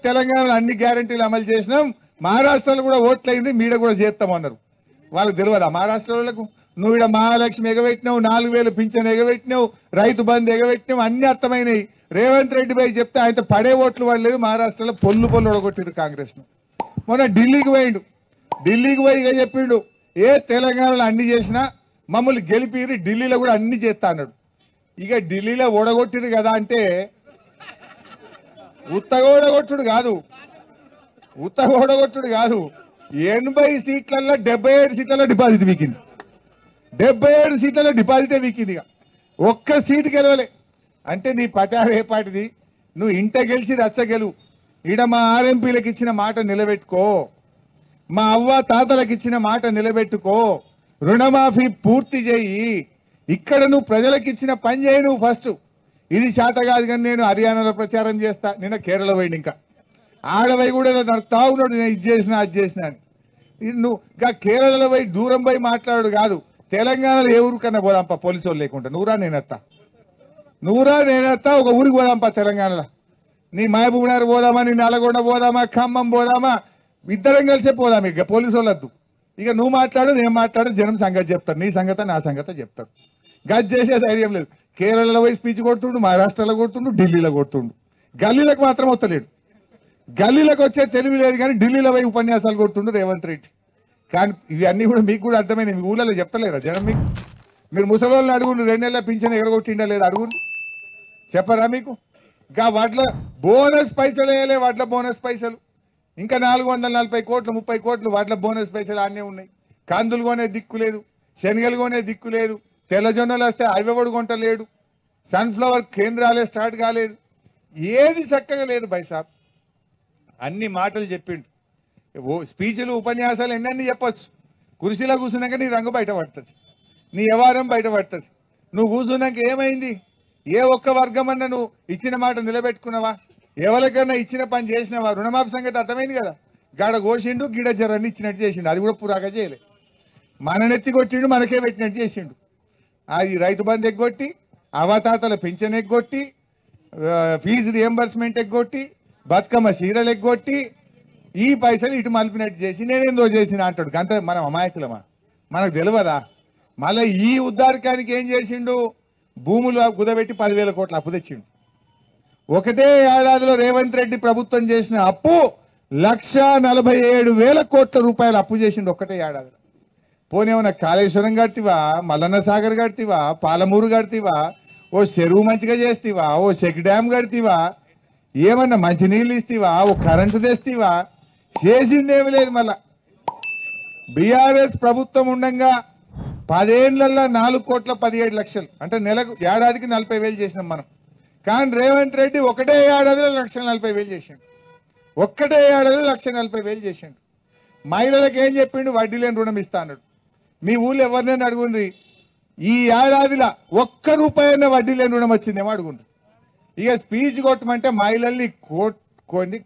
తెలంగాణలో అన్ని గ్యారెంటీలు అమలు చేసినాం, మహారాష్ట్రలో కూడా ఓట్లయింది, మీడ కూడా చేస్తామన్నారు. వాళ్ళకి తెలియదా మహారాష్ట్రలకు? నువ్వు ఇక్కడ మహాలక్ష్మి ఎగబెట్టినావు, 4000 పింఛన్ ఎగబెట్టినావు, రైతు బంధు ఎగబెట్టినావు, అన్ని అర్థమైనవి. రేవంత్ రెడ్డి పై చెప్తే ఆయన పడే ఓట్లు పడలేదు. మహారాష్ట్రలో పొల్లు ఒడగొట్టిరు కాంగ్రెస్ ను. మొన్న ఢిల్లీకి పోయిండు, ఢిల్లీకి పోయి ఇక చెప్పిండు, ఏ తెలంగాణలో అన్ని చేసినా మమ్మల్ని గెలిపిరి, ఢిల్లీలో కూడా అన్ని చేస్తా అన్నాడు. ఇక ఢిల్లీలో ఓడగొట్టిరు కదా అంటే ఉత్తగా ఓడగొట్టుడు కాదు, 80 సీట్లలో 77 సీట్లలో డిపాజిట్ వీకింది. 77 సీట్లలో డిపాజిటే వీకింది. ఇక ఒక్క సీటు గెలవలే అంటే నీ పటారు ఏ పాటిది? నువ్వు ఇంట గెలిచి రచ్చ గెలువు. ఈడ మా ఆర్ఎంపీలకు ఇచ్చిన మాట నిలబెట్టుకో, మా అవ్వ తాతలకు ఇచ్చిన మాట నిలబెట్టుకో, రుణమాఫీ పూర్తి చేయి. ఇక్కడ నువ్వు ప్రజలకు ఇచ్చిన పని చేయి. నువ్వు ఫస్ట్ ఇది చేత కాదు కానీ నేను హర్యానాలో ప్రచారం చేస్తా. నిన్న కేరళ పోయింది, ఇంకా ఆడవై కూడా నడుతా ఉన్నాడు, నేను ఇది చేసినా అది చేసినా అని. నువ్వు ఇంకా కేరళలో పోయి దూరం పోయి మాట్లాడు కాదు, తెలంగాణలో ఏ ఊరికన్నా పోదాంపా పోలీసు వాళ్ళు లేకుండా. నువ్వురా నేనెత్తా ఒక ఊరికి పోదాంపా తెలంగాణలో. నీ మహబూబ్నగర్ పోదామా, నీ నల్గొండ పోదామా, ఖమ్మం పోదామా, ఇద్దరం కలిసే పోదాం. ఇక పోలీసు వాళ్ళొద్దు. ఇక నువ్వు మాట్లాడు, నేను మాట్లాడు, జనం సంగతి చెప్తారు, నీ సంగతి నా సంగతి చెప్తారు. గది చేసే ధైర్యం లేదు. కేరళలో పోయి స్పీచ్ కొడుతుండు, మహారాష్ట్రలో కొడుతుండు, ఢిల్లీలో కొడుతుండు. గల్లీలకు మాత్రం వస్తలేడు. గల్లీలకు వచ్చే తెలివి లేదు కానీ ఢిల్లీలో పోయి ఉపన్యాసాలు కొడుతుండు రేవంత్ రెడ్డి. కానీ ఇవి అన్ని కూడా మీకు కూడా అర్థమైనవి. మీ ఊళ్ళలో చెప్తలేరా జనం? మీరు ముసలోళ్ళని అడుగుండు, 2 నెలల పింఛన్ ఎగరగొట్టిండా లేదా అడుగుండు, చెప్పరా మీకు? ఇంకా వాటిలో బోనస్ పైసలు వేయలే, వాటిలో బోనస్ పైసలు ఇంకా 440 కోట్లు 30 కోట్లు వాటిలో బోనస్ పైసలు అన్నీ ఉన్నాయి. కందులు కొనే దిక్కు లేదు, శనగలు కొనే దిక్కు లేదు, తెల్లజొన్నలు వస్తే అవి కూడా కొంటలేడు, సన్ఫ్లవర్ కేంద్రాలే స్టార్ట్ కాలేదు, ఏది చక్కగా లేదు బైసాబ్. అన్ని మాటలు చెప్పిండు. స్పీచ్లు ఉపన్యాసాలు ఎన్నన్నీ చెప్పొచ్చు. కుర్చీలో కూర్చున్నాక నీ రంగు బయటపడుతుంది, నీ వ్యవహారం బయటపడుతుంది. నువ్వు కూర్చున్నాక ఏమైంది? ఏ ఒక్క వర్గం అన్నా నువ్వు ఇచ్చిన మాట నిలబెట్టుకున్నావా? ఎవరికన్నా ఇచ్చిన పని చేసినావా? రుణమాఫీ సంగతి అర్థమైంది కదా. గాడ కోసిండు, గిడ జరాన్ని ఇచ్చినట్టు చేసిండు, అది కూడా పురాగా చేయలే. మన నెత్తి కొట్టిండు, మనకే పెట్టినట్టు చేసిండు. అది రైతు బంధు ఎగ్గొట్టి, అవతాతల పెన్షన్ ఎగ్గొట్టి, ఫీజు రియంబర్స్మెంట్ ఎగ్గొట్టి, బతుకమ్మ చీరలు ఎగ్గొట్టి, ఈ పైసలు ఇటు మలిపినట్టు చేసి నేనేందో చేసిన అంటాడు. గంత మనం అమాయకులమా? మనకు తెలియదా? మళ్ళీ ఈ ఉద్దారకానికి ఏం చేసిండు? భూములు కుదబెట్టి 10,000 కోట్ల అప్పు తెచ్చిండు. ఒకటే ఏడాదిలో రేవంత్ రెడ్డి ప్రభుత్వం చేసిన అప్పు 1,47,000 కోట్ల రూపాయలు అప్పు చేసిండు ఒకటే ఏడాదిలో. పోనేమన్నా కాళేశ్వరం కట్టివా, మల్లన్న సాగర్ కట్టివా, పాలమూరు కట్టివా, ఓ చెరువు మంచిగా చేస్తీవా, ఓ చెక్ డ్యామ్ కట్టివా, ఏమన్నా మంచినీళ్ళు ఇస్తీవా, ఓ కరెంటు తెస్తీవా? చేసిందేమి లేదు. మళ్ళా బీఆర్ఎస్ ప్రభుత్వం ఉండగా 10 ఏళ్లలో 4,17,00,000 అంటే నెలకు ఏడాదికి 40,000 చేసినాం మనం. కానీ రేవంత్ రెడ్డి ఒకటే ఏడాదిలో 1,40,000 చేసిండు. ఒక్కటే ఏడాదిలో 1,40,000 చేసిండు. మహిళలకు ఏం చెప్పిండు? వడ్డీ లేని రుణం ఇస్తా అన్నాడు. మీ ఊళ్ళో ఎవరినైనా అడుగుండ్రి, ఈ ఏడాదిలో ₹1 వడ్డీ లేని రుణం వచ్చిందేమో అడుగుండ్రి. ఇక స్పీచ్ కొట్టమంటే మహిళల్ని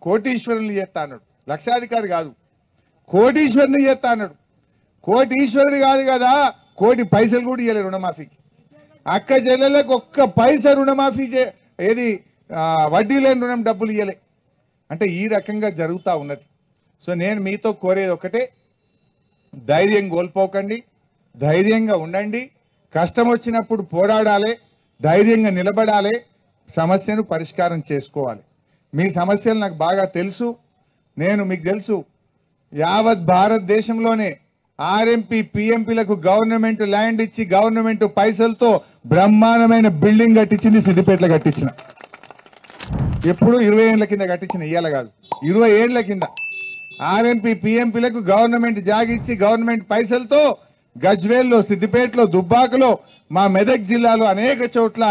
కోటీశ్వరుని చేస్తా అన్నాడు. లక్షాధికారి కాదు, కోటీశ్వరుని చేస్తా అన్నాడు. కోటీశ్వరుడు కాదు కదా, కోటి పైసలు కూడా ఇవ్వలే రుణమాఫీకి. అక్క చెల్లెలకు ఒక్క పైసా రుణమాఫీ ఏది వడ్డీ లేని రుణం డబ్బులు ఇవ్వలే. అంటే ఈ రకంగా జరుగుతూ ఉన్నది. సో నేను మీతో కోరేది ఒకటే, ధైర్యం కోల్పోకండి, ధైర్యంగా ఉండండి, కష్టం వచ్చినప్పుడు పోరాడాలి, ధైర్యంగా నిలబడాలి, సమస్యను పరిష్కారం చేసుకోవాలి. మీ సమస్యలు నాకు బాగా తెలుసు, మీకు తెలుసు. యావత్ భారతదేశంలోనే ఆర్ఎంపీ పిఎంపీలకు గవర్నమెంట్ ల్యాండ్ ఇచ్చి గవర్నమెంట్ పైసలతో బ్రహ్మాండమైన బిల్డింగ్ కట్టించింది సిద్దిపేటలో కట్టించిన. ఎప్పుడు 20 ఏళ్ల కింద కట్టించిన, ఇయ్యాల కాదు, 20 ఏళ్ల కింద ఆర్ఎంపీ పిఎంపీలకు గవర్నమెంట్ జాగిచ్చి గవర్నమెంట్ పైసలతో గజ్వేల్లో, సిద్దిపేటలో, దుబ్బాకలో, మా మెదక్ జిల్లాలో అనేక చోట్ల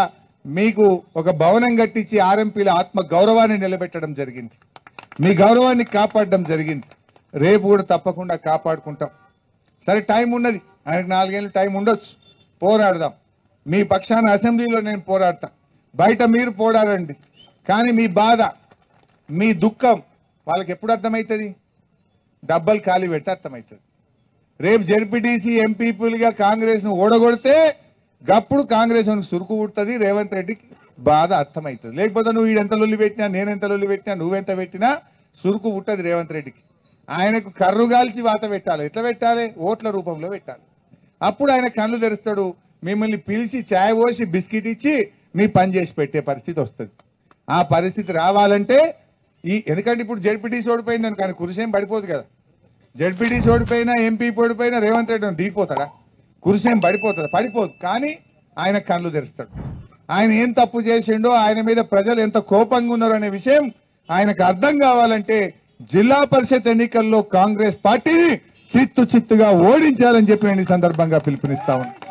మీకు ఒక భవనం కట్టించి ఆర్ఎంపీల ఆత్మ గౌరవాన్ని నిలబెట్టడం జరిగింది. మీ గౌరవాన్ని కాపాడడం జరిగింది. రేపు కూడా తప్పకుండా కాపాడుకుంటాం. సరే, టైం ఉన్నది, ఆయనకు 4 ఏళ్ళు టైం ఉండొచ్చు, పోరాడదాం. మీ పక్షాన అసెంబ్లీలో నేను పోరాడతా, బయట మీరు పోరాడండి. కానీ మీ బాధ, మీ దుఃఖం వాళ్ళకి ఎప్పుడు అర్థమవుతుంది? డబ్బలు ఖాళీ పెడితే అర్థమవుతుంది. రేపు జెడ్పీటీసీ ఎంపీపీలుగా కాంగ్రెస్ ను ఓడగొడితే గప్పుడు కాంగ్రెస్ సురుకు పుడుతుంది, రేవంత్ రెడ్డికి బాధ అర్థమవుతుంది. లేకపోతే నువ్వు వీడెంత లొల్లి పెట్టినా, నేనెంత లొల్లి పెట్టినా, నువ్వెంత పెట్టినా సురుకు పుట్టదు రేవంత్ రెడ్డికి. ఆయనకు కర్రుగాల్చి వాత పెట్టాలి. ఎట్లా పెట్టాలి? ఓట్ల రూపంలో పెట్టాలి. అప్పుడు ఆయన కళ్ళు తెరుస్తాడు. మిమ్మల్ని పిలిచి ఛాయ్ పోసి బిస్కెట్ ఇచ్చి మీ పని చేసి పెట్టే పరిస్థితి వస్తుంది. ఆ పరిస్థితి రావాలంటే ఎందుకంటే ఇప్పుడు జడ్పీటీసీ ఓడిపోయిందని కానీ కుర్సేం పడిపోదు కదా. జడ్పీటీసీ ఓడిపోయినా, ఎంపీ ఓడిపోయినా రేవంత్ రెడ్డి దిగిపోతాడా? కుర్సేం పడిపోతుందా? పడిపోదు. కానీ ఆయన కళ్ళు తెరుస్తాడు. ఆయన ఏం తప్పు చేసిండో, ఆయన మీద ప్రజలు ఎంత కోపంగా ఉన్నారో అనే విషయం ఆయనకు అర్థం కావాలంటే జిల్లా పరిషత్ ఎన్నికల్లో కాంగ్రెస్ పార్టీని చిత్తుగా ఓడించాలని చెప్పి నేను ఈ సందర్భంగా పిలుపునిస్తా ఉన్నాను.